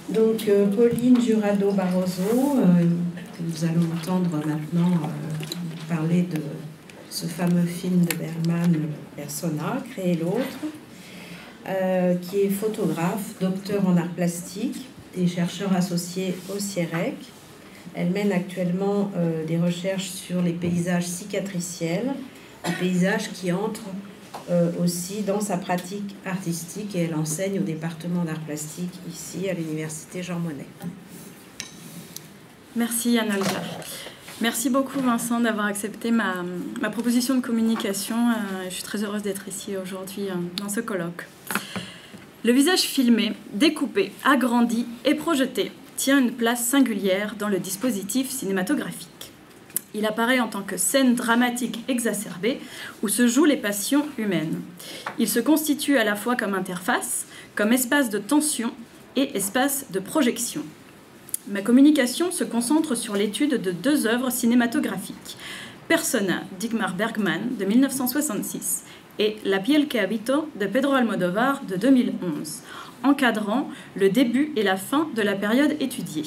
Donc, Pauline Jurado-Barroso, nous allons entendre maintenant parler de ce fameux film de Bergman, Persona, Créer l'autre, qui est photographe, docteur en arts plastiques et chercheur associé au CIEREC. Elle mène actuellement des recherches sur les paysages cicatriciels, des paysages qui entrent aussi dans sa pratique artistique, et elle enseigne au département d'art plastique ici à l'université Jean Monnet. Merci Analga. Merci beaucoup Vincent d'avoir accepté ma proposition de communication. Je suis très heureuse d'être ici aujourd'hui dans ce colloque. Le visage filmé, découpé, agrandi et projeté tient une place singulière dans le dispositif cinématographique. Il apparaît en tant que scène dramatique exacerbée où se jouent les passions humaines. Il se constitue à la fois comme interface, comme espace de tension et espace de projection. Ma communication se concentre sur l'étude de deux œuvres cinématographiques, Persona d'Ingmar Bergman de 1966 et La piel que habito de Pedro Almodóvar de 2011, encadrant le début et la fin de la période étudiée.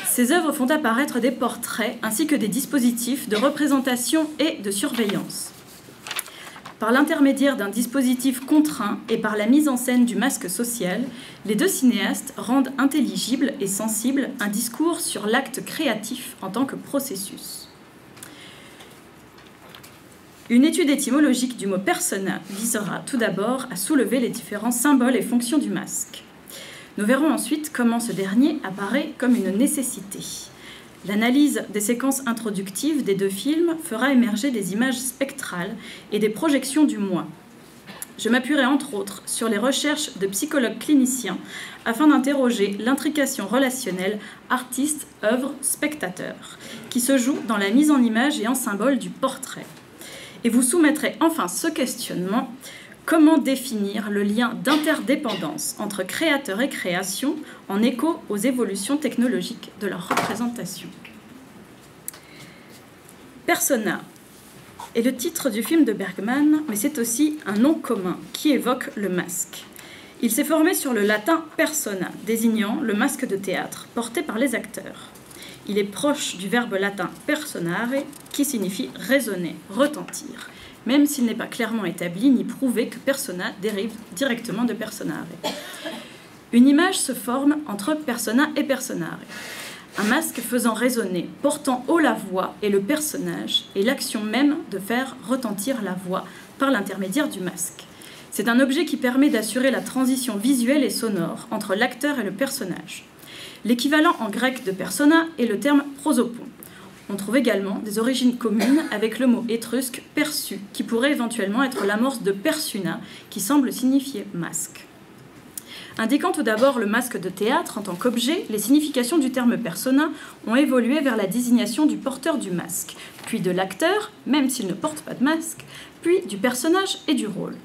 Ces œuvres font apparaître des portraits ainsi que des dispositifs de représentation et de surveillance. Par l'intermédiaire d'un dispositif contraint et par la mise en scène du masque social, les deux cinéastes rendent intelligible et sensible un discours sur l'acte créatif en tant que processus. Une étude étymologique du mot persona visera tout d'abord à soulever les différents symboles et fonctions du masque. Nous verrons ensuite comment ce dernier apparaît comme une nécessité. L'analyse des séquences introductives des deux films fera émerger des images spectrales et des projections du moi. Je m'appuierai entre autres sur les recherches de psychologues cliniciens afin d'interroger l'intrication relationnelle artiste-œuvre-spectateur qui se joue dans la mise en image et en symbole du portrait. Et vous soumettrez enfin ce questionnement: comment définir le lien d'interdépendance entre créateur et création en écho aux évolutions technologiques de leur représentation? Persona est le titre du film de Bergman, mais c'est aussi un nom commun qui évoque le masque. Il s'est formé sur le latin persona, désignant le masque de théâtre porté par les acteurs. Il est proche du verbe latin personare, qui signifie résonner, retentir, même s'il n'est pas clairement établi ni prouvé que persona dérive directement de personare. Une image se forme entre persona et personare. Un masque faisant résonner, portant haut la voix et le personnage, et l'action même de faire retentir la voix par l'intermédiaire du masque. C'est un objet qui permet d'assurer la transition visuelle et sonore entre l'acteur et le personnage. L'équivalent en grec de persona est le terme prosopon. On trouve également des origines communes avec le mot étrusque persu, qui pourrait éventuellement être l'amorce de persuna, qui semble signifier masque. Indiquant tout d'abord le masque de théâtre en tant qu'objet, les significations du terme persona ont évolué vers la désignation du porteur du masque, puis de l'acteur, même s'il ne porte pas de masque, puis du personnage et du rôle.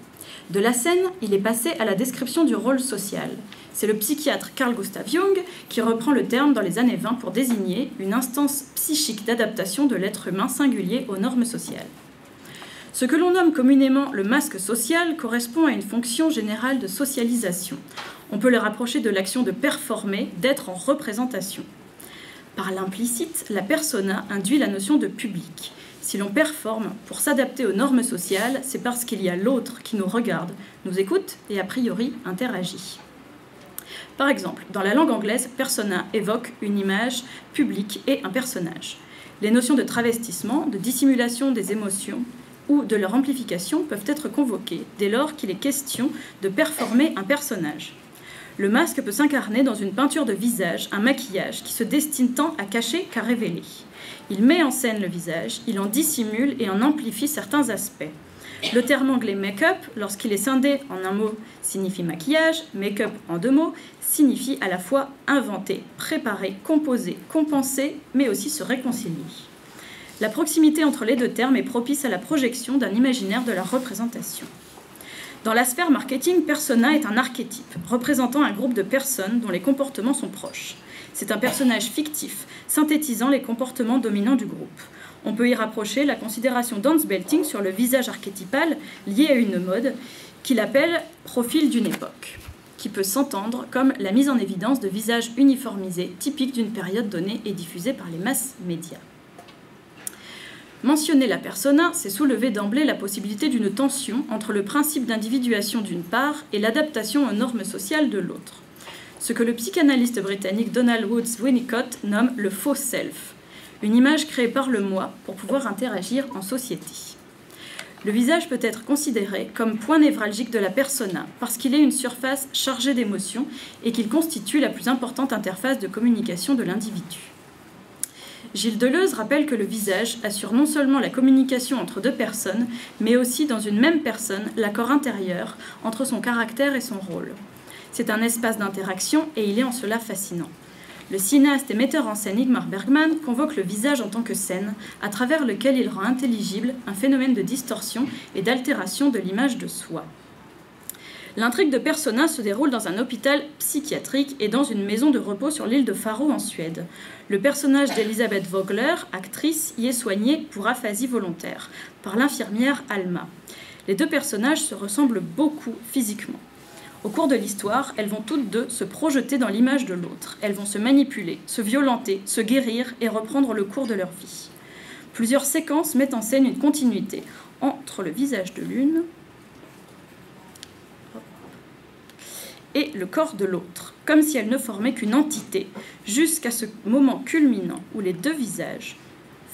De la scène, il est passé à la description du rôle social. C'est le psychiatre Carl Gustav Jung qui reprend le terme dans les années 20 pour désigner une instance psychique d'adaptation de l'être humain singulier aux normes sociales. Ce que l'on nomme communément le masque social correspond à une fonction générale de socialisation. On peut le rapprocher de l'action de performer, d'être en représentation. Par l'implicite, la persona induit la notion de public. Si l'on performe pour s'adapter aux normes sociales, c'est parce qu'il y a l'autre qui nous regarde, nous écoute et a priori interagit. Par exemple, dans la langue anglaise, persona évoque une image publique et un personnage. Les notions de travestissement, de dissimulation des émotions ou de leur amplification peuvent être convoquées dès lors qu'il est question de performer un personnage. Le masque peut s'incarner dans une peinture de visage, un maquillage qui se destine tant à cacher qu'à révéler. Il met en scène le visage, il en dissimule et en amplifie certains aspects. Le terme anglais make-up, lorsqu'il est scindé en un mot, signifie maquillage, make-up en deux mots, signifie à la fois inventer, préparer, composer, compenser, mais aussi se réconcilier. La proximité entre les deux termes est propice à la projection d'un imaginaire de la représentation. Dans la sphère marketing, persona est un archétype, représentant un groupe de personnes dont les comportements sont proches. C'est un personnage fictif, synthétisant les comportements dominants du groupe. On peut y rapprocher la considération d'Hans Belting sur le visage archétypal lié à une mode qu'il appelle « profil d'une époque ». qui peut s'entendre comme la mise en évidence de visages uniformisés, typiques d'une période donnée et diffusés par les masses médias. Mentionner la persona, c'est soulever d'emblée la possibilité d'une tension entre le principe d'individuation d'une part et l'adaptation aux normes sociales de l'autre. Ce que le psychanalyste britannique Donald Woods Winnicott nomme le faux self, une image créée par le moi pour pouvoir interagir en société. Le visage peut être considéré comme point névralgique de la persona parce qu'il est une surface chargée d'émotions et qu'il constitue la plus importante interface de communication de l'individu. Gilles Deleuze rappelle que le visage assure non seulement la communication entre deux personnes, mais aussi dans une même personne l'accord intérieur entre son caractère et son rôle. C'est un espace d'interaction et il est en cela fascinant. Le cinéaste et metteur en scène Ingmar Bergman convoque le visage en tant que scène, à travers lequel il rend intelligible un phénomène de distorsion et d'altération de l'image de soi. L'intrigue de Persona se déroule dans un hôpital psychiatrique et dans une maison de repos sur l'île de Faro en Suède. Le personnage d'Elisabeth Vogler, actrice, y est soigné pour aphasie volontaire par l'infirmière Alma. Les deux personnages se ressemblent beaucoup physiquement. Au cours de l'histoire, elles vont toutes deux se projeter dans l'image de l'autre. Elles vont se manipuler, se violenter, se guérir et reprendre le cours de leur vie. Plusieurs séquences mettent en scène une continuité entre le visage de l'une et le corps de l'autre, comme si elles ne formaient qu'une entité, jusqu'à ce moment culminant où les deux visages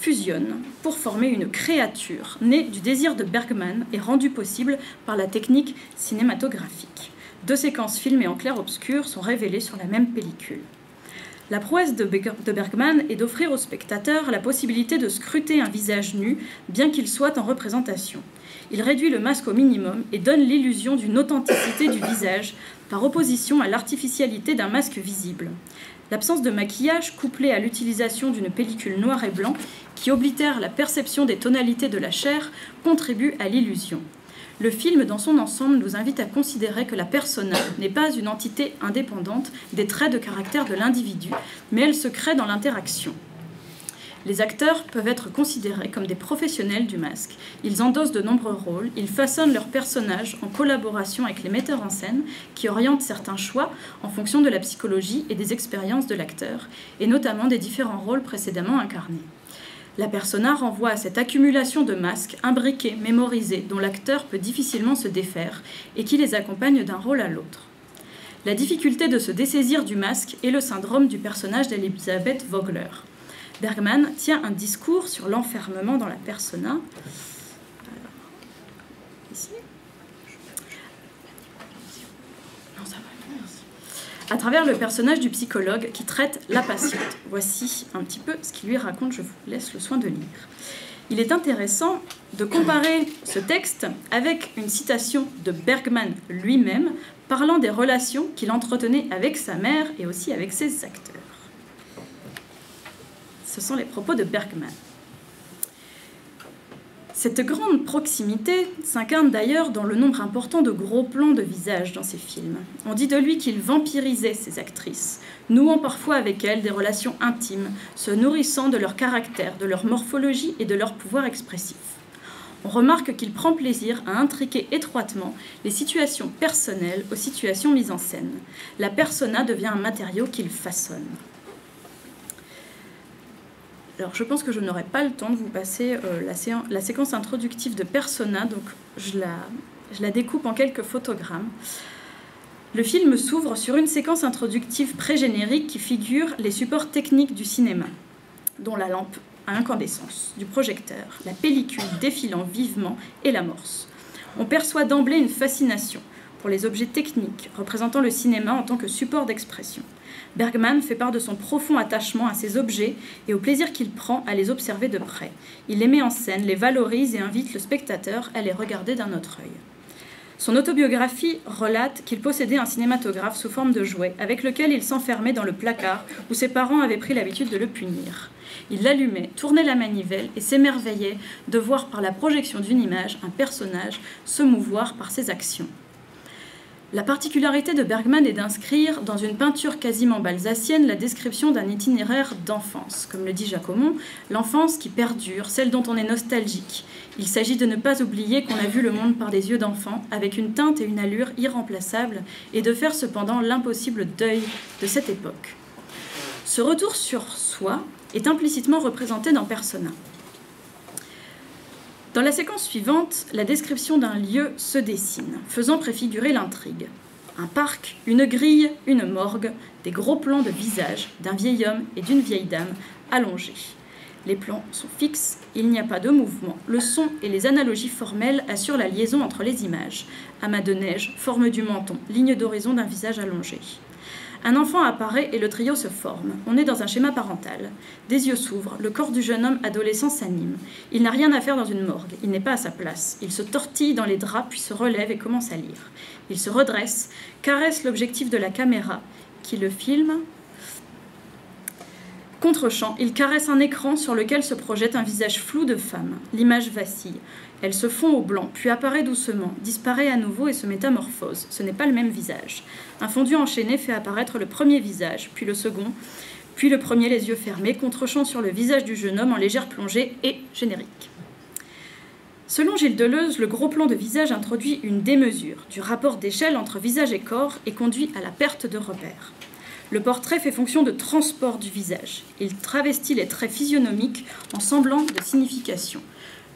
fusionnent pour former une créature née du désir de Bergman et rendue possible par la technique cinématographique. Deux séquences filmées en clair-obscur sont révélées sur la même pellicule. La prouesse de Bergman est d'offrir au spectateur la possibilité de scruter un visage nu, bien qu'il soit en représentation. Il réduit le masque au minimum et donne l'illusion d'une authenticité du visage, par opposition à l'artificialité d'un masque visible. L'absence de maquillage, couplée à l'utilisation d'une pellicule noir et blanc, qui oblitère la perception des tonalités de la chair, contribue à l'illusion. Le film, dans son ensemble, nous invite à considérer que la persona n'est pas une entité indépendante des traits de caractère de l'individu, mais elle se crée dans l'interaction. Les acteurs peuvent être considérés comme des professionnels du masque. Ils endossent de nombreux rôles, ils façonnent leurs personnages en collaboration avec les metteurs en scène qui orientent certains choix en fonction de la psychologie et des expériences de l'acteur, et notamment des différents rôles précédemment incarnés. La persona renvoie à cette accumulation de masques imbriqués, mémorisés, dont l'acteur peut difficilement se défaire et qui les accompagne d'un rôle à l'autre. La difficulté de se dessaisir du masque est le syndrome du personnage d'Elisabeth Vogler. Bergman tient un discours sur l'enfermement dans la persona. Ici. Non, ça va, merci. À travers le personnage du psychologue qui traite la patiente. Voici un petit peu ce qu'il lui raconte, je vous laisse le soin de lire. Il est intéressant de comparer ce texte avec une citation de Bergman lui-même, parlant des relations qu'il entretenait avec sa mère et aussi avec ses acteurs. Ce sont les propos de Bergman. Cette grande proximité s'incarne d'ailleurs dans le nombre important de gros plans de visage dans ses films. On dit de lui qu'il vampirisait ses actrices, nouant parfois avec elles des relations intimes, se nourrissant de leur caractère, de leur morphologie et de leur pouvoir expressif. On remarque qu'il prend plaisir à intriquer étroitement les situations personnelles aux situations mises en scène. La persona devient un matériau qu'il façonne. Alors, je pense que je n'aurai pas le temps de vous passer la séquence introductive de Persona, donc je la découpe en quelques photogrammes. Le film s'ouvre sur une séquence introductive pré-générique qui figure les supports techniques du cinéma, dont la lampe à incandescence du projecteur, la pellicule défilant vivement et l'amorce. On perçoit d'emblée une fascination pour les objets techniques représentant le cinéma en tant que support d'expression. Bergman fait part de son profond attachement à ces objets et au plaisir qu'il prend à les observer de près. Il les met en scène, les valorise et invite le spectateur à les regarder d'un autre œil. Son autobiographie relate qu'il possédait un cinématographe sous forme de jouet avec lequel il s'enfermait dans le placard où ses parents avaient pris l'habitude de le punir. Il l'allumait, tournait la manivelle et s'émerveillait de voir par la projection d'une image un personnage se mouvoir par ses actions. La particularité de Bergman est d'inscrire dans une peinture quasiment balsacienne la description d'un itinéraire d'enfance. Comme le dit Jacomon, l'enfance qui perdure, celle dont on est nostalgique. Il s'agit de ne pas oublier qu'on a vu le monde par des yeux d'enfant, avec une teinte et une allure irremplaçables, et de faire cependant l'impossible deuil de cette époque. Ce retour sur soi est implicitement représenté dans Persona. Dans la séquence suivante, la description d'un lieu se dessine, faisant préfigurer l'intrigue. Un parc, une grille, une morgue, des gros plans de visage d'un vieil homme et d'une vieille dame allongés. Les plans sont fixes, il n'y a pas de mouvement. Le son et les analogies formelles assurent la liaison entre les images. Amas de neige, forme du menton, ligne d'horizon d'un visage allongé. Un enfant apparaît et le trio se forme. On est dans un schéma parental. Des yeux s'ouvrent, le corps du jeune homme adolescent s'anime. Il n'a rien à faire dans une morgue, il n'est pas à sa place. Il se tortille dans les draps puis se relève et commence à lire. Il se redresse, caresse l'objectif de la caméra qui le filme. Contre-champ, il caresse un écran sur lequel se projette un visage flou de femme. L'image vacille. Elle se fond au blanc, puis apparaît doucement, disparaît à nouveau et se métamorphose. Ce n'est pas le même visage. Un fondu enchaîné fait apparaître le premier visage, puis le second, puis le premier les yeux fermés, contre-champ sur le visage du jeune homme en légère plongée et générique. Selon Gilles Deleuze, le gros plan de visage introduit une démesure du rapport d'échelle entre visage et corps et conduit à la perte de repères. Le portrait fait fonction de transport du visage. Il travestit les traits physionomiques en semblant de signification.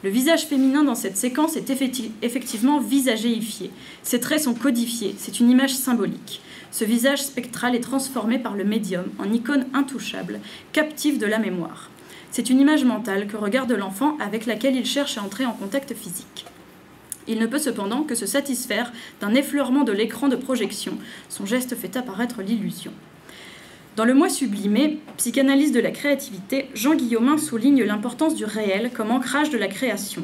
Le visage féminin dans cette séquence est effectivement visagéifié. Ses traits sont codifiés, c'est une image symbolique. Ce visage spectral est transformé par le médium en icône intouchable, captive de la mémoire. C'est une image mentale que regarde l'enfant avec laquelle il cherche à entrer en contact physique. Il ne peut cependant que se satisfaire d'un effleurement de l'écran de projection. Son geste fait apparaître l'illusion. Dans Le Moi sublimé, psychanalyse de la créativité, Jean Guillaumin souligne l'importance du réel comme ancrage de la création,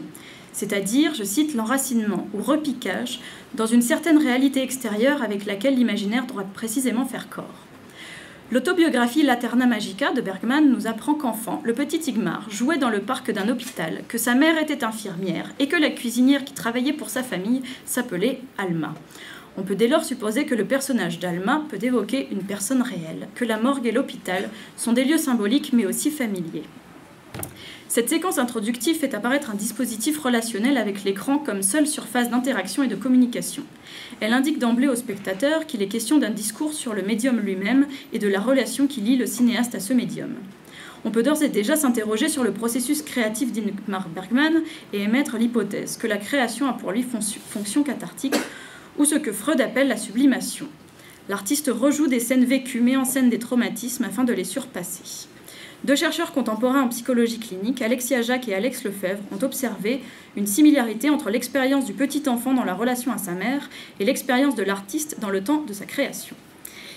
c'est-à-dire, je cite, l'enracinement ou repiquage dans une certaine réalité extérieure avec laquelle l'imaginaire doit précisément faire corps. L'autobiographie Laterna Magica de Bergman nous apprend qu'enfant, le petit Igmar jouait dans le parc d'un hôpital, que sa mère était infirmière et que la cuisinière qui travaillait pour sa famille s'appelait Alma. On peut dès lors supposer que le personnage d'Alma peut évoquer une personne réelle, que la morgue et l'hôpital sont des lieux symboliques mais aussi familiers. Cette séquence introductive fait apparaître un dispositif relationnel avec l'écran comme seule surface d'interaction et de communication. Elle indique d'emblée au spectateur qu'il est question d'un discours sur le médium lui-même et de la relation qui lie le cinéaste à ce médium. On peut d'ores et déjà s'interroger sur le processus créatif d'Ingmar Bergman et émettre l'hypothèse que la création a pour lui fonction cathartique, ou ce que Freud appelle la sublimation. L'artiste rejoue des scènes vécues, met en scène des traumatismes afin de les surpasser. Deux chercheurs contemporains en psychologie clinique, Alexia Jacques et Alex Lefebvre, ont observé une similarité entre l'expérience du petit enfant dans la relation à sa mère et l'expérience de l'artiste dans le temps de sa création.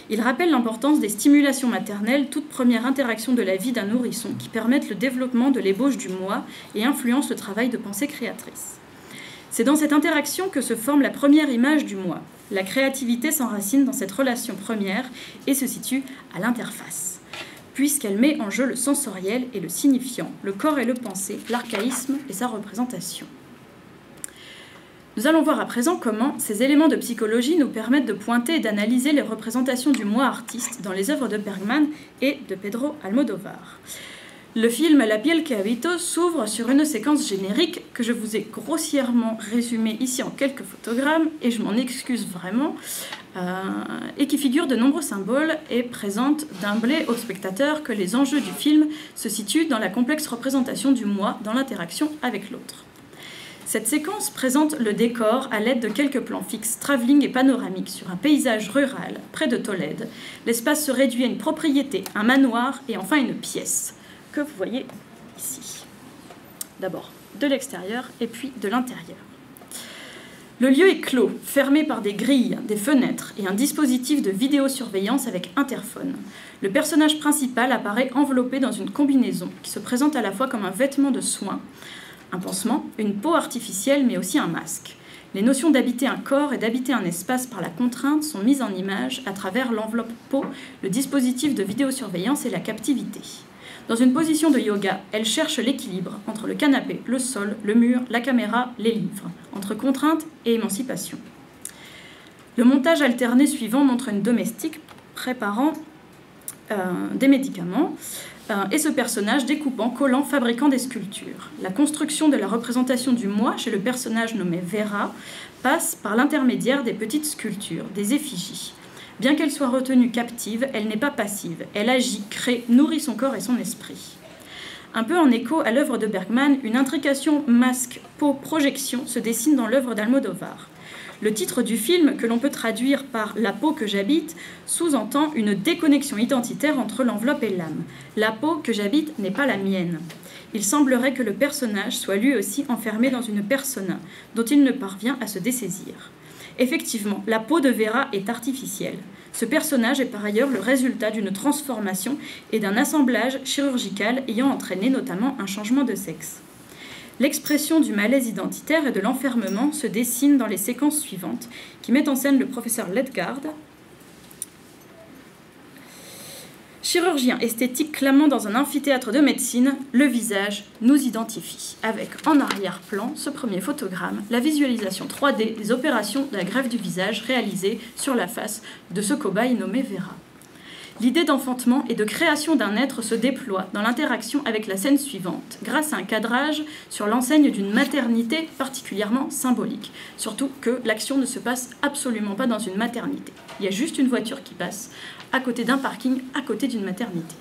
Ils rappellent l'importance des stimulations maternelles, toute première interaction de la vie d'un nourrisson, qui permettent le développement de l'ébauche du moi et influencent le travail de pensée créatrice. C'est dans cette interaction que se forme la première image du moi. La créativité s'enracine dans cette relation première et se situe à l'interface, puisqu'elle met en jeu le sensoriel et le signifiant, le corps et le pensée, l'archaïsme et sa représentation. Nous allons voir à présent comment ces éléments de psychologie nous permettent de pointer et d'analyser les représentations du moi artiste dans les œuvres de Bergman et de Pedro Almodóvar. Le film La piel que habito s'ouvre sur une séquence générique que je vous ai grossièrement résumée ici en quelques photogrammes, et je m'en excuse vraiment, et qui figure de nombreux symboles et présente d'emblée au spectateur que les enjeux du film se situent dans la complexe représentation du moi dans l'interaction avec l'autre. Cette séquence présente le décor à l'aide de quelques plans fixes, travelling et panoramiques sur un paysage rural près de Tolède. L'espace se réduit à une propriété, un manoir et enfin une pièce que vous voyez ici. D'abord de l'extérieur et puis de l'intérieur. Le lieu est clos, fermé par des grilles, des fenêtres et un dispositif de vidéosurveillance avec interphone. Le personnage principal apparaît enveloppé dans une combinaison qui se présente à la fois comme un vêtement de soin, un pansement, une peau artificielle mais aussi un masque. Les notions d'habiter un corps et d'habiter un espace par la contrainte sont mises en image à travers l'enveloppe peau, le dispositif de vidéosurveillance et la captivité. Dans une position de yoga, elle cherche l'équilibre entre le canapé, le sol, le mur, la caméra, les livres, entre contrainte et émancipation. Le montage alterné suivant montre une domestique préparant des médicaments et ce personnage découpant, collant, fabriquant des sculptures. La construction de la représentation du moi chez le personnage nommé Vera passe par l'intermédiaire des petites sculptures, des effigies. Bien qu'elle soit retenue captive, elle n'est pas passive. Elle agit, crée, nourrit son corps et son esprit. Un peu en écho à l'œuvre de Bergman, une intrication masque-peau-projection se dessine dans l'œuvre d'Almodovar. Le titre du film, que l'on peut traduire par « La peau que j'habite », sous-entend une déconnexion identitaire entre l'enveloppe et l'âme. La peau que j'habite n'est pas la mienne. Il semblerait que le personnage soit lui aussi enfermé dans une persona, dont il ne parvient à se dessaisir. Effectivement, la peau de Vera est artificielle. Ce personnage est par ailleurs le résultat d'une transformation et d'un assemblage chirurgical ayant entraîné notamment un changement de sexe. L'expression du malaise identitaire et de l'enfermement se dessine dans les séquences suivantes, qui mettent en scène le professeur Ledgard, chirurgien esthétique clamant dans un amphithéâtre de médecine, le visage nous identifie, avec en arrière-plan ce premier photogramme, la visualisation 3D des opérations de la greffe du visage réalisées sur la face de ce cobaye nommé Vera. L'idée d'enfantement et de création d'un être se déploie dans l'interaction avec la scène suivante, grâce à un cadrage sur l'enseigne d'une maternité particulièrement symbolique. Surtout que l'action ne se passe absolument pas dans une maternité. Il y a juste une voiture qui passe à côté d'un parking, à côté d'une maternité.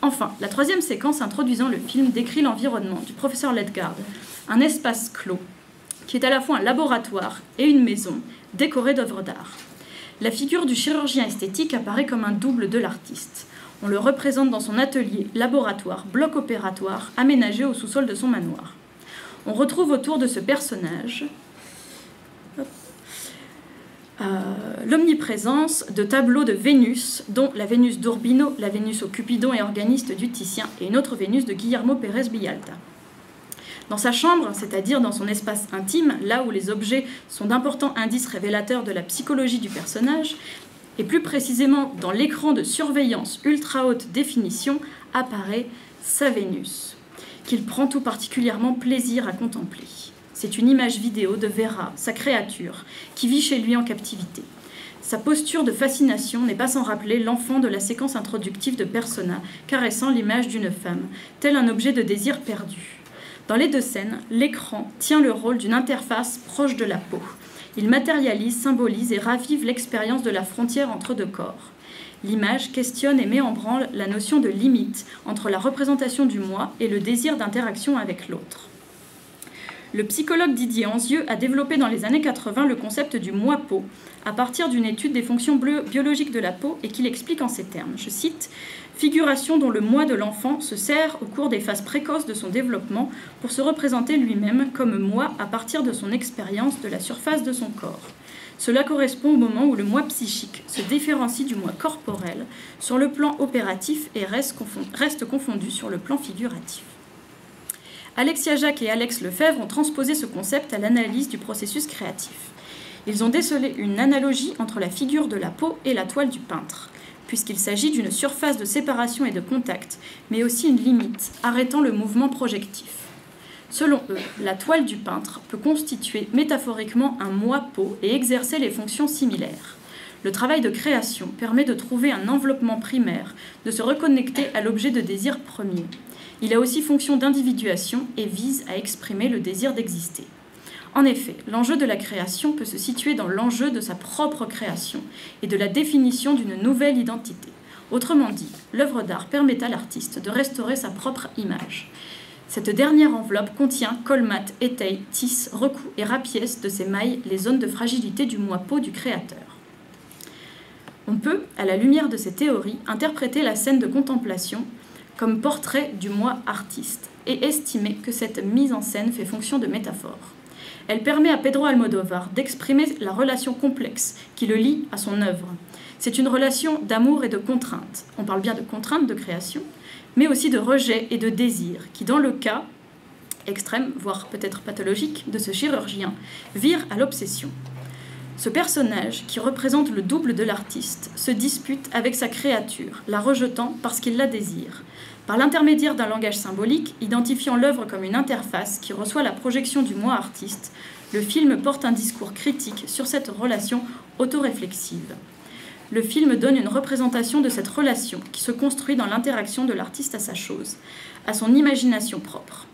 Enfin, la troisième séquence introduisant le film décrit l'environnement du professeur Ledgard, un espace clos, qui est à la fois un laboratoire et une maison décorée d'œuvres d'art. La figure du chirurgien esthétique apparaît comme un double de l'artiste. On le représente dans son atelier, laboratoire, bloc opératoire, aménagé au sous-sol de son manoir. On retrouve autour de ce personnage l'omniprésence de tableaux de Vénus, dont la Vénus d'Urbino, la Vénus au Cupidon et organiste du Titien, et une autre Vénus de Guillermo Pérez Villalta. Dans sa chambre, c'est-à-dire dans son espace intime, là où les objets sont d'importants indices révélateurs de la psychologie du personnage, et plus précisément dans l'écran de surveillance ultra haute définition, apparaît sa Vénus, qu'il prend tout particulièrement plaisir à contempler. C'est une image vidéo de Vera, sa créature, qui vit chez lui en captivité. Sa posture de fascination n'est pas sans rappeler l'enfant de la séquence introductive de Persona, caressant l'image d'une femme, tel un objet de désir perdu. Dans les deux scènes, l'écran tient le rôle d'une interface proche de la peau. Il matérialise, symbolise et ravive l'expérience de la frontière entre deux corps. L'image questionne et met en branle la notion de limite entre la représentation du moi et le désir d'interaction avec l'autre. Le psychologue Didier Anzieux a développé dans les années 80 le concept du moi-peau à partir d'une étude des fonctions biologiques de la peau et qu'il explique en ces termes. Je cite « Figuration dont le moi de l'enfant se sert au cours des phases précoces de son développement pour se représenter lui-même comme moi à partir de son expérience de la surface de son corps. Cela correspond au moment où le moi psychique se différencie du moi corporel sur le plan opératif et reste confondu sur le plan figuratif. » Alexia Jacques et Alex Lefebvre ont transposé ce concept à l'analyse du processus créatif. Ils ont décelé une analogie entre la figure de la peau et la toile du peintre, puisqu'il s'agit d'une surface de séparation et de contact, mais aussi une limite, arrêtant le mouvement projectif. Selon eux, la toile du peintre peut constituer métaphoriquement un moi-peau et exercer les fonctions similaires. Le travail de création permet de trouver un enveloppement primaire, de se reconnecter à l'objet de désir premier. Il a aussi fonction d'individuation et vise à exprimer le désir d'exister. En effet, l'enjeu de la création peut se situer dans l'enjeu de sa propre création et de la définition d'une nouvelle identité. Autrement dit, l'œuvre d'art permet à l'artiste de restaurer sa propre image. Cette dernière enveloppe contient, colmate, étaye, tisse, recoue et rapièce de ses mailles les zones de fragilité du moi-peau du créateur. On peut, à la lumière de ces théories, interpréter la scène de contemplation comme portrait du moi artiste et estimer que cette mise en scène fait fonction de métaphore. Elle permet à Pedro Almodóvar d'exprimer la relation complexe qui le lie à son œuvre. C'est une relation d'amour et de contrainte. On parle bien de contrainte de création, mais aussi de rejet et de désir, qui dans le cas extrême, voire peut-être pathologique, de ce chirurgien, vire à l'obsession. Ce personnage, qui représente le double de l'artiste, se dispute avec sa créature, la rejetant parce qu'il la désire. Par l'intermédiaire d'un langage symbolique, identifiant l'œuvre comme une interface qui reçoit la projection du moi artiste, le film porte un discours critique sur cette relation autoréflexive. Le film donne une représentation de cette relation qui se construit dans l'interaction de l'artiste à sa chose, à son imagination propre.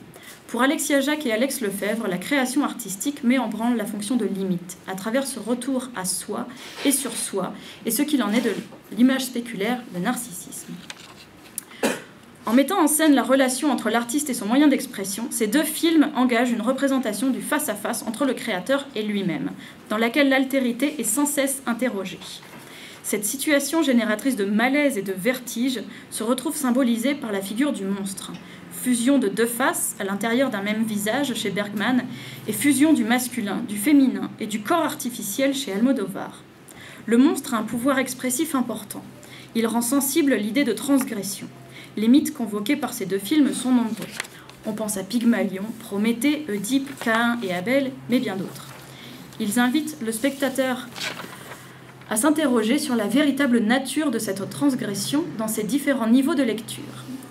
Pour Alexia Jacques et Alex Lefebvre, la création artistique met en branle la fonction de limite, à travers ce retour à soi et sur soi, et ce qu'il en est de l'image spéculaire, le narcissisme. En mettant en scène la relation entre l'artiste et son moyen d'expression, ces deux films engagent une représentation du face-à-face entre le créateur et lui-même, dans laquelle l'altérité est sans cesse interrogée. Cette situation génératrice de malaise et de vertige se retrouve symbolisée par la figure du monstre. Fusion de deux faces à l'intérieur d'un même visage chez Bergman et fusion du masculin, du féminin et du corps artificiel chez Almodovar. Le monstre a un pouvoir expressif important. Il rend sensible l'idée de transgression. Les mythes convoqués par ces deux films sont nombreux. On pense à Pygmalion, Prométhée, Oedipe, Caïn et Abel, mais bien d'autres. Ils invitent le spectateur à s'interroger sur la véritable nature de cette transgression dans ses différents niveaux de lecture.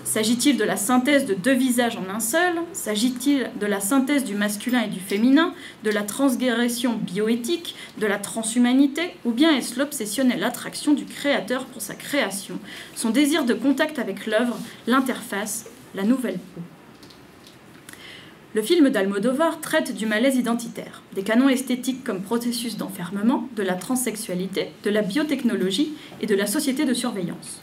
S'agit-il de la synthèse de deux visages en un seul? S'agit-il de la synthèse du masculin et du féminin, de la transgression bioéthique, de la transhumanité? Ou bien est-ce l'obsessionnelle attraction du créateur pour sa création, son désir de contact avec l'œuvre, l'interface, la nouvelle peau? Le film d'Almodovar traite du malaise identitaire, des canons esthétiques comme processus d'enfermement, de la transsexualité, de la biotechnologie et de la société de surveillance.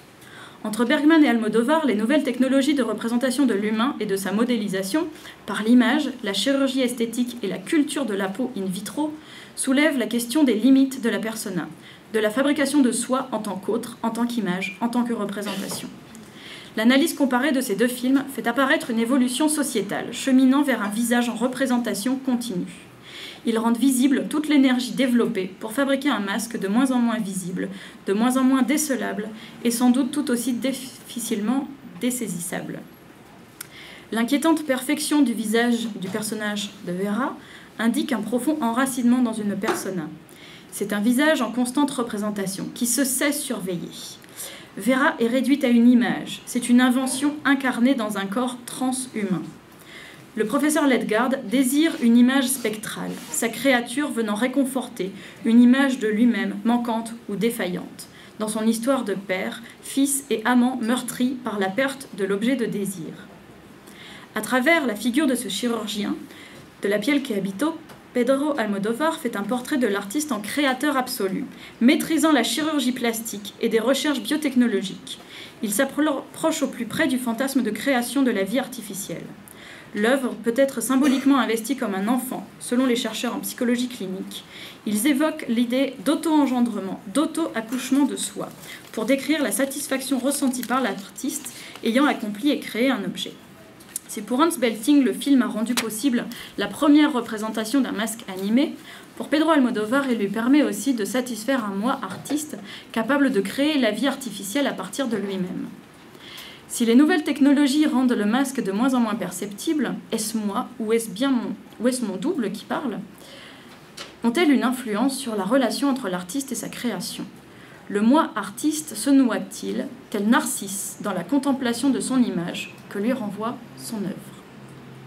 Entre Bergman et Almodovar, les nouvelles technologies de représentation de l'humain et de sa modélisation, par l'image, la chirurgie esthétique et la culture de la peau in vitro, soulèvent la question des limites de la persona, de la fabrication de soi en tant qu'autre, en tant qu'image, en tant que représentation. L'analyse comparée de ces deux films fait apparaître une évolution sociétale, cheminant vers un visage en représentation continue. Ils rendent visible toute l'énergie développée pour fabriquer un masque de moins en moins visible, de moins en moins décelable et sans doute tout aussi difficilement dessaisissable. L'inquiétante perfection du visage du personnage de Vera indique un profond enracinement dans une persona. C'est un visage en constante représentation qui se sait surveiller. Vera est réduite à une image, c'est une invention incarnée dans un corps transhumain. Le professeur Ledgard désire une image spectrale, sa créature venant réconforter une image de lui-même manquante ou défaillante, dans son histoire de père, fils et amant meurtri par la perte de l'objet de désir. À travers la figure de ce chirurgien, de la piel qui habito, Pedro Almodovar fait un portrait de l'artiste en créateur absolu, maîtrisant la chirurgie plastique et des recherches biotechnologiques. Il s'approche au plus près du fantasme de création de la vie artificielle. L'œuvre peut être symboliquement investie comme un enfant, selon les chercheurs en psychologie clinique. Ils évoquent l'idée d'auto-engendrement, d'auto-accouchement de soi, pour décrire la satisfaction ressentie par l'artiste ayant accompli et créé un objet. Si pour Hans Belting, le film a rendu possible la première représentation d'un masque animé, pour Pedro Almodovar, il lui permet aussi de satisfaire un moi artiste capable de créer la vie artificielle à partir de lui-même. Si les nouvelles technologies rendent le masque de moins en moins perceptible, est-ce moi ou est-ce mon double qui parle? Ont-elles une influence sur la relation entre l'artiste et sa création? Le moi artiste se noie-t-il, tel Narcisse, dans la contemplation de son image que lui renvoie son œuvre?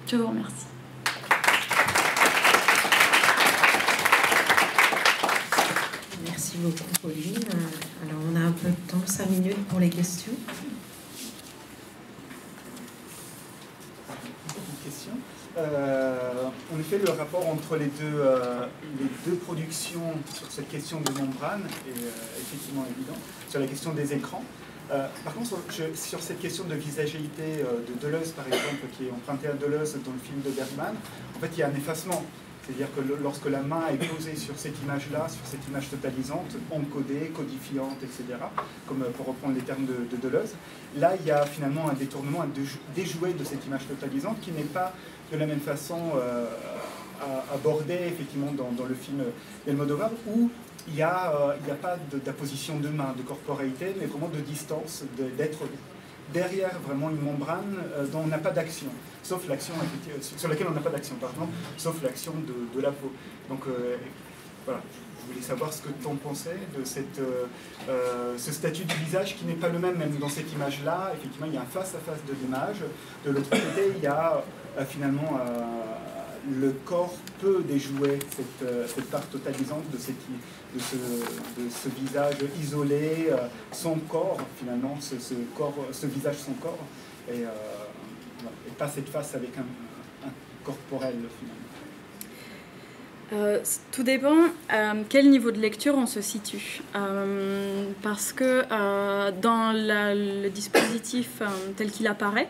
Je vous remercie. Merci beaucoup, Pauline. Alors, on a un peu de temps, 5 minutes pour les questions. En effet, le rapport entre les deux productions sur cette question de membrane est effectivement évident, sur la question des écrans. Par contre, sur cette question de visagéité de Deleuze, par exemple, qui est empruntée à Deleuze dans le film de Bergman, en fait, il y a un effacement. C'est-à-dire que lorsque la main est posée sur cette image-là, sur cette image totalisante, encodée, codifiante, etc., comme pour reprendre les termes de Deleuze, là, il y a finalement un détournement, un déjoué de cette image totalisante qui n'est pas de la même façon abordé effectivement dans le film d'Almodovar, où il n'y a pas d'apposition de main, de corporéité, mais vraiment de distance, d'être derrière vraiment une membrane dont on n'a pas d'action, sauf l'action sur laquelle on n'a pas d'action, pardon, sauf l'action de la peau. Donc voilà, je voulais savoir ce que tu en pensais de ce statut du visage qui n'est pas le même dans cette image-là. Effectivement, il y a un face-à-face de l'image. De l'autre côté, il y a finalement le corps peut déjouer cette part totalisante de ce visage isolé, son corps finalement, ce visage son corps, et pas cette face avec un corporel finalement. Tout dépend à quel niveau de lecture on se situe. Parce que dans le dispositif tel qu'il apparaît,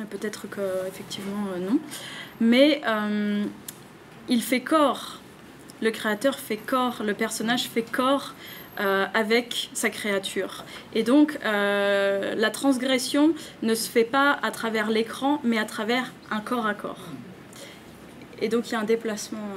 peut-être qu'effectivement non, mais il fait corps, le créateur fait corps, le personnage fait corps avec sa créature. Et donc la transgression ne se fait pas à travers l'écran, mais à travers un corps à corps. Et donc il y a un déplacement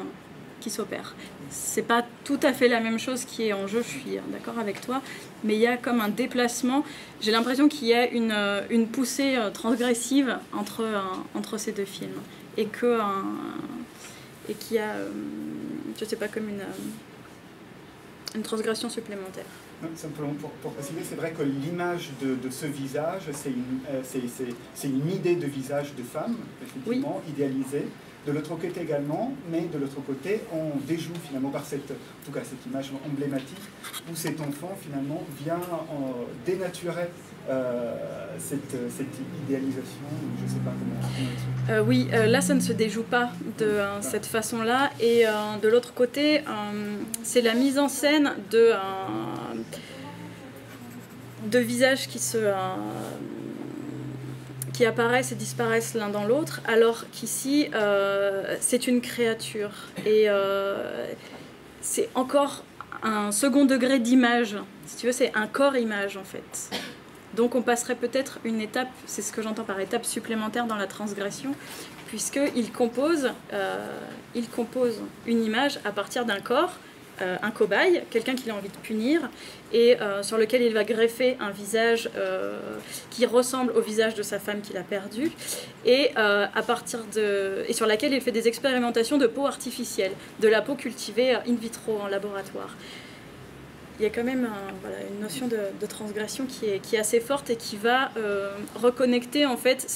qui s'opère. C'est pas tout à fait la même chose qui est en jeu, je suis d'accord avec toi, mais il y a comme un déplacement. J'ai l'impression qu'il y a une poussée transgressive entre ces deux films, et qu'il y a, je sais pas, comme une transgression supplémentaire. Non, simplement pour préciser, c'est vrai que l'image de ce visage, c'est une idée de visage de femme, effectivement, oui, idéalisée. De l'autre côté également, mais de l'autre côté, on déjoue finalement par en tout cas cette image emblématique, où cet enfant finalement vient dénaturer cette idéalisation, je ne sais pas comment expliquer. Oui, là ça ne se déjoue pas de cette façon-là, et de l'autre côté, c'est la mise en scène de visages qui apparaissent et disparaissent l'un dans l'autre, alors qu'ici, c'est une créature. Et c'est encore un second degré d'image. Si tu veux, c'est un corps-image, en fait. Donc on passerait peut-être une étape, c'est ce que j'entends par étape supplémentaire dans la transgression, puisqu'il compose une image à partir d'un corps, un cobaye, quelqu'un qu'il a envie de punir, et sur lequel il va greffer un visage qui ressemble au visage de sa femme qu'il a perdue, et sur laquelle il fait des expérimentations de peau artificielle, de la peau cultivée in vitro en laboratoire. Il y a quand même une notion de transgression qui est assez forte et qui va reconnecter en fait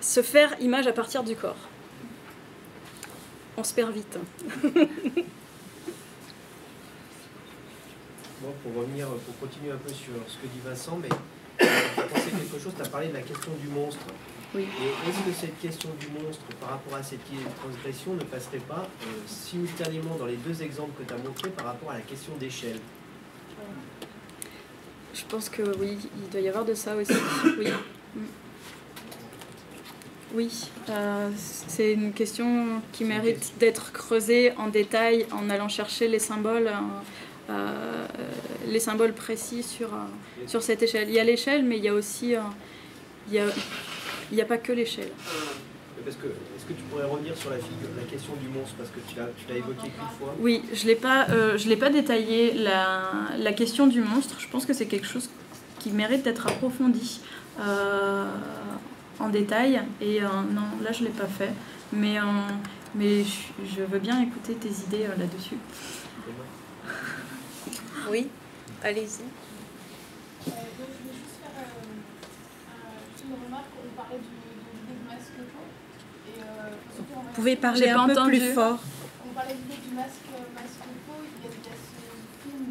se faire image à partir du corps. On se perd vite. Bon, pour continuer un peu sur ce que dit Vincent, mais pour penser quelque chose, tu as parlé de la question du monstre. Oui. Et est-ce que cette question du monstre par rapport à cette idée de transgression ne passerait pas simultanément dans les deux exemples que tu as montrés par rapport à la question d'échelle? Je pense que oui, il doit y avoir de ça aussi. Oui. Oui, c'est une question qui mérite d'être creusée en détail en allant chercher les symboles précis sur cette échelle. Il y a l'échelle, mais il y a aussi... il n'y a pas que l'échelle. Est-ce que tu pourrais revenir sur la question du monstre, parce que tu l'as évoqué qu'une fois? Oui, je l'ai pas détaillé, la question du monstre. Je pense que c'est quelque chose qui mérite d'être approfondi en détail. Et non, là, je ne l'ai pas fait. Mais je veux bien écouter tes idées là-dessus. Oui, allez-y. Je voulais juste faire une remarque. On parlait du masque faux. Vous pouvez parler un peu plus fort. On parlait du masque faux. Il y a ce film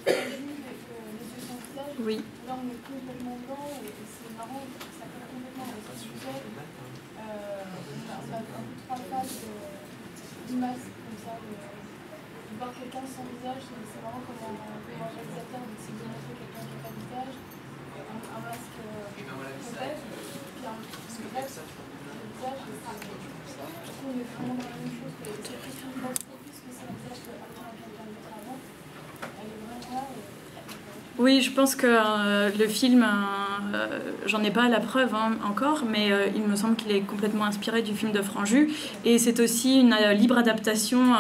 de Jules avec les yeux sans visage. Oui. Là, on est complètement blanc et c'est marrant, ça colle complètement avec ce sujet. On a un peu trois phases du masque comme ça. Voir quelqu'un sans visage, c'est marrant comment un réalisateur décide de montrer quelqu'un qui n'a pas de visage, un masque protège, puis un visage, du coup on est vraiment dans la même chose que cette question de masque puisque c'est un visage qui appartient à quelqu'un d'autre avant, elle est vraiment là. Oui, je pense que le film, j'en ai pas la preuve encore, mais il me semble qu'il est complètement inspiré du film de Franju. Et c'est aussi une libre adaptation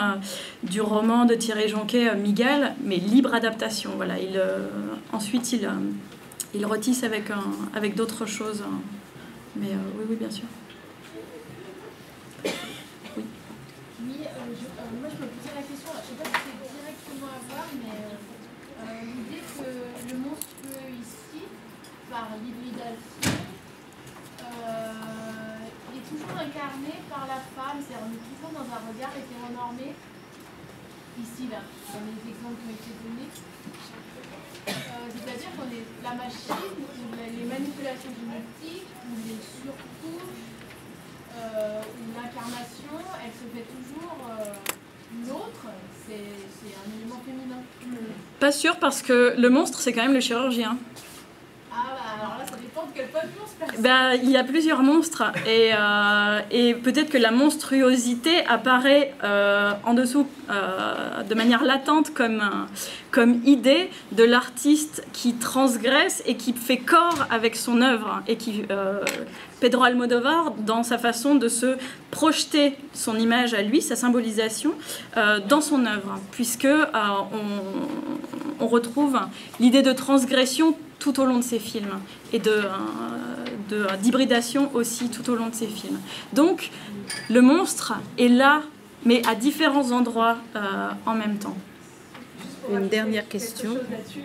du roman de Thierry Jonquet, Miguel, mais libre adaptation. Voilà. Ensuite, il retisse avec d'autres choses. Mais oui, bien sûr. Oui. Oui, moi je me posais la question, je ne sais pas si c'est directement à voir, mais l'idée que le monstrueux ici, par l'idéal, est toujours incarné par la femme, c'est-à-dire on est toujours dans un regard hétéronormé. Ici, là, dans les exemples qui ont été donnés. C'est-à-dire qu'on est la machine, ou les manipulations génétiques, ou les surcouches, ou l'incarnation, elle se fait toujours l'autre, c'est un élément féminin. Pas sûr, parce que le monstre, c'est quand même le chirurgien. Ah bah alors là, ça dépend de quel point de vue on se place. Ben, il y a plusieurs monstres et peut-être que la monstruosité apparaît en dessous de manière latente comme idée de l'artiste qui transgresse et qui fait corps avec son œuvre et qui Pedro Almodóvar dans sa façon de se projeter son image à lui, sa symbolisation dans son œuvre, puisque on retrouve l'idée de transgression tout au long de ses films et d'hybridation aussi tout au long de ses films. Donc le monstre est là, mais à différents endroits en même temps. Une dernière question. Quelque chose là-dessus,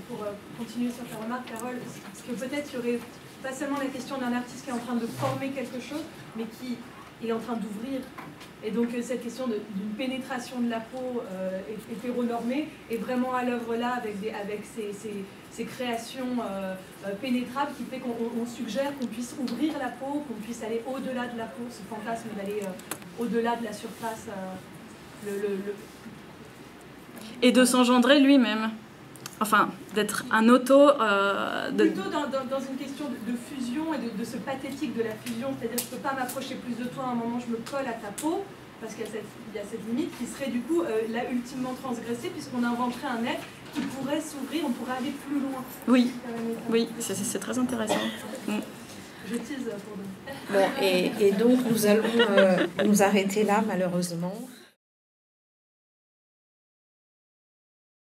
pour continuer sur ta remarque, Carole, parce que peut-être il y aurait pas seulement la question d'un artiste qui est en train de former quelque chose, mais qui est en train d'ouvrir. Et donc cette question d'une pénétration de la peau hétéronormée est vraiment à l'œuvre là avec ces créations pénétrables qui fait qu'on suggère qu'on puisse ouvrir la peau, qu'on puisse aller au-delà de la peau, ce fantasme d'aller au-delà de la surface. Et de s'engendrer lui-même. Enfin, d'être un auto... Plutôt dans une question de fusion et de ce pathétique de la fusion, c'est-à-dire je ne peux pas m'approcher plus de toi, à un moment je me colle à ta peau, parce qu'il y a cette limite qui serait du coup là ultimement transgressée, puisqu'on inventerait un être qui pourrait s'ouvrir, on pourrait aller plus loin. Oui, oui, c'est très intéressant. Je tease pour nous. Bon, et donc nous allons nous arrêter là malheureusement.